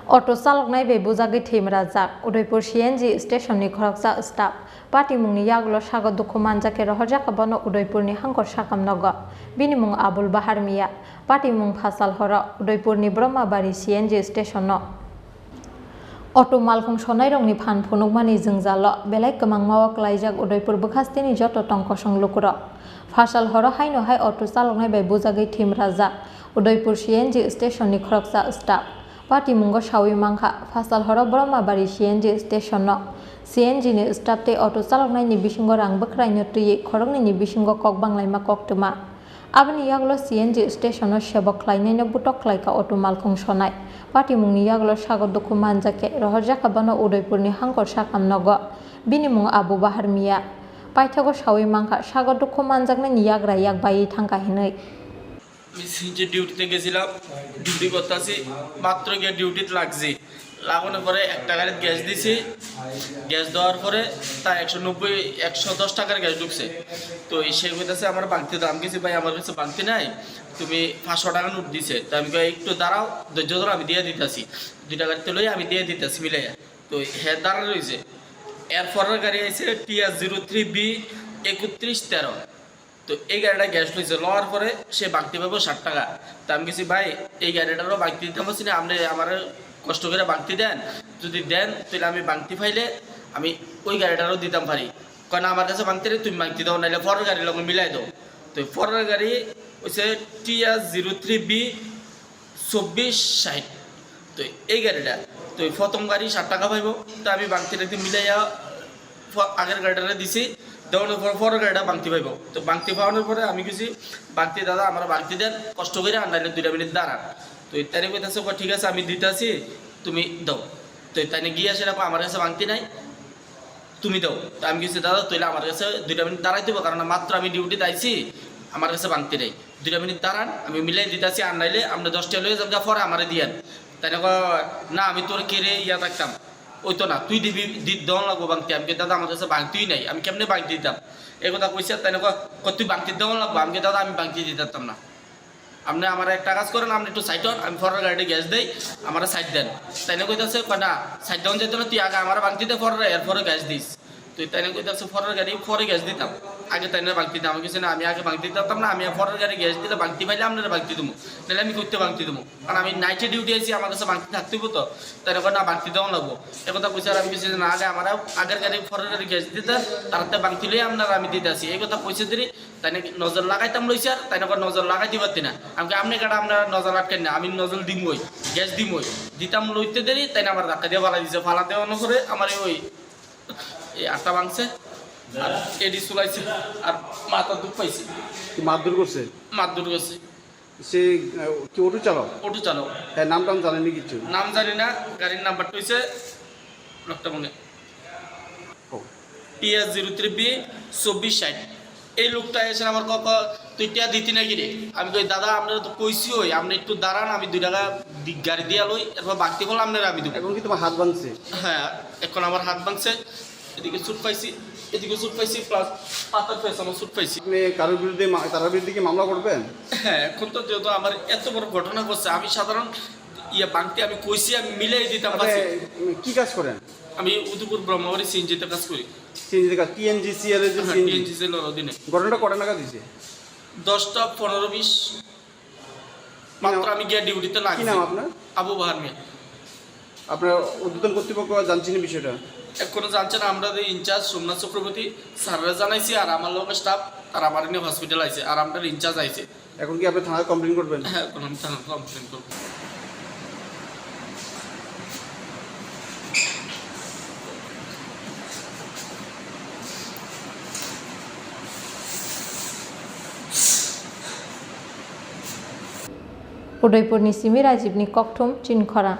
अटो चालकनाय बे बुजागै थेमरा जाक Udaipur CNG स्टेशननि खरकसा staff party मुंनि यागलो सागो दुखु मानजाके रहरजाखाबानो उदयपुरनि हांखर साकाम नग बिनि मुं आबुल बाहार मिया पार्टी मुं फासाल हर उदयपुरनि ब्रह्माबारी सीएनजी स्टेशन अटो मालखुं सनाय रंनि फान फुनुकमानि जोंजाल बेलाय गोमां मावक लाइजाक उदयपुर बखास्तिनि जत टंकसं लुकुर फासाल हर हायनो हाय अटो चालकनाय बे बुजागै थेमरा जाक उदयपुर सीएनजी स्टेशननि खरकसा स्टाफ पार्टी मुंगो सावी मांखा फासाल हर ब्रह्माबारी सीएनजी स्टेशन सीएनजी नि स्टाफ ते अटो चालकनायनि बिसिंगो रां बोख्रायनो तुयै खरंनि बिसिंगो कक बांलायमा कक्तमा आबनि यागलो सीएनजी स्टेशन सेबक खालायनायनो बुटक खालायका अटो मालखुं सनाय पार्टी मुंनि यागलो सागर दुखु मानजाके रहरजाखाबानो उदयपुरनि हांखर साकाम नग बिनि मुं आबु बाहार मिया पाइथागो सावी मांखा सागर दुखु मानजाकनायनि याग्रा याग बायै थांका हिनै সিএনজি ডিউটিতে গেছিলাম ডিউটি করতেছি মাত্র গিয়ে ডিউটিতে লাগছি লাগানোর পরে একটা গাড়িতে গ্যাস দিছি গ্যাস দেওয়ার পরে তা 110 টাকার গ্যাস ঢুকছে তো সে কইতাছে আমার বাংতি দাম গেছি ভাই আমার কাছে বাংতি নাই তুমি 500 টাকা নোট দিছে তো আমি কই একটু দাঁড়াও ধৈর্য ধরো আমি দিয়ে দিতেছি 2 টাকার তেলই আমি দিয়ে দিতেছি মিলাইয়া তো হে দাঁড়া রইছে এরপরের গাড়ি আইছে TS03B 3113 তো এই গাড়িটা গ্যাস লইছে লওয়ার পরে সে বাংতি পাবো 60 টাকা তো আমি গেছি ভাই এই গাড়িটারও বাংতি দিতে পারছি না আপনি আমার কষ্ট করে বাংতি দেন যদি দেন তাহলে আমি বাংতি পাইলে আমি ওই গাড়িটারও দিতাম পারি কারণ আমার কাছে বাংতি নেই তুমি বাংতি দাও নাইলে পরের গাড়ির লগে মিলাই দাও তো পরের গাড়ি হচ্ছে TS03B 2460 তো এই গাড়িটা তো প্রথম গাড়ি 60 টাকা পাইব তো আমি বাংতিটা মিলাইয়া আগের গাড়িটা দিছি দেওয়ানোর পর পরের গাড়িটা বাংতি পাইব তো বাংতি পাওয়ানোর পরে আমি কিছু বাংতি দাদা আমার বাংতি দেন কষ্ট করে আনাইলে 2 মিনিট দাঁড়ান তো তাই কইতাছে ঠিক আছে আমি দিতেছি তুমি দাও তো তাই গিয়ে আসে রাখো আমার কাছে বাংতি নাই তুমি দাও তো আমি কিছু দাদা তাইলে আমার কাছে 2 মিনিট দাঁড়াইতে হবে কারণ মাত্র আমি ডিউটিতে আইছি আমার কাছে বাংতি নাই 2 মিনিট দাঁড়ান আমি মিলাই দিতেছি আনাইলে আপনি 10 টাকা লয়ে যাবগা পরে আমারে দিয়েন তাই না আমি তোর কেড়ে ইয়া থাকতাম ওই তো না তুই দিবি দেওয়া লাগবো বাংতি আমি দাদা আমার কাছে বাংতিই নাই আমি কেমনে বাংতি দিতাম এই কথা কইছে তাই তুই বাংতি দেওয়া লাগবো আমি দাদা আমি বাংতি দিতাম না আপনি আমার একটা কাজ করেন আপনি একটু সাইড হন আমি পরের গাড়িতে গ্যাস দেই আমার সাইড দেন তাই না কইতাছে না সাইড ডাউন যেত না তুই আগে আমার বাংতি দে পরে এরপরে গ্যাস দিস তুই তাই না কইতাছে পরের গাড়ি পরে গ্যাস দিতাম আগে তাই না বাংতি দিতাম আমি কিছু না আমি আগে বাংতি দিতাম না আমি পরের গাড়ি গ্যাস দিলে বাংতি পাইলে আপনারা বাংতি দেবো নাহলে আমি করতে বাংতি দেবো কারণ আমি নাইটে ডিউটি আছি আমার কাছে বাংতি থাকতে তো তাই না বাংতি দেওয়া লাগবো একথা কইছে আর আমি কিছু না আগে আমার আগের গাড়ি পরের গাড়ি গ্যাস দিতে তারতে বাংতি লই আপনারা আমি দিতে আসি এই কথা কইছে দিই তাই নাকি নজর লাগাইতাম লইছে আর তাই না নজর লাগাইতে পারতি না আমাকে আপনি গাড়ি আপনার নজর আটকেন না আমি নজর দিমই গ্যাস দিমই দিতাম লইতে দেরি তাই না আমার ধাক্কা দিয়ে ফালা দিছে ফালা দেওয়ানো করে আমার ওই এই আটা ভাঙছে আর এডি চলাইছে আর মাথা দুঃখ পাইছে মারধর করছে সে কি অটো চালক হ্যাঁ নাম টাম জানেনি কিছু নাম জানি না গাড়ির নাম্বারটা হইছে লোকটা মনে TS03B 2460 এই লোকটা এসে আমার কাকা তুই টিয়া দিতি নাকি রে আমি কই দাদা আপনারা তো কইছি ওই আপনি একটু দাঁড়ান আমি 2 টাকা গাড়ি দিয়া লই এরপর বাকি বল আপনারা আমি দেব এখন কি তোমার হাত ভাঙছে হ্যাঁ এখন আমার হাত ভাঙছে এদিকে চুট পাইছি প্লাস পাতার ফেস আমার চুট পাইছি আপনি তার বিরুদ্ধে কি মামলা করবেন হ্যাঁ এখন তো যেহেতু আমার এত বড় ঘটনা ঘটছে আমি সাধারণ বাংতি আমি কইছি আমি মিলাই দিতাম কি কাজ করেন আমি উদয়পুর ব্রহ্মাবাড়ি সিএনজিতে কাজ করি TNGCL এর TNGCL এর অধীনে ঘটনাটা কটা নাগাদ দিছে 10টা 15-20 মাত্র আমি গিয়ে ডিউটিতে লাগছি কি নাম আপনার আবু বাহার মিয়া আপনার উদ্বোধন কর্তৃপক্ষ জানছেন বিষয়টা এখনো জানছেন আমরা ইনচার্জ সোমনাথ চক্রবর্তী স্যাররা জানাইছি আর আমার লোক স্টাফ আর আমার নিয়ে হসপিটাল আইছে আর আমাদের ইনচার্জ আইছে এখন কি আপনি থানায় কমপ্লেইন করবেন হ্যাঁ এখন আমি থানায় কমপ্লেইন করব उदयपुरनि सिमी राजीवनि कक्थुम चिनखरा।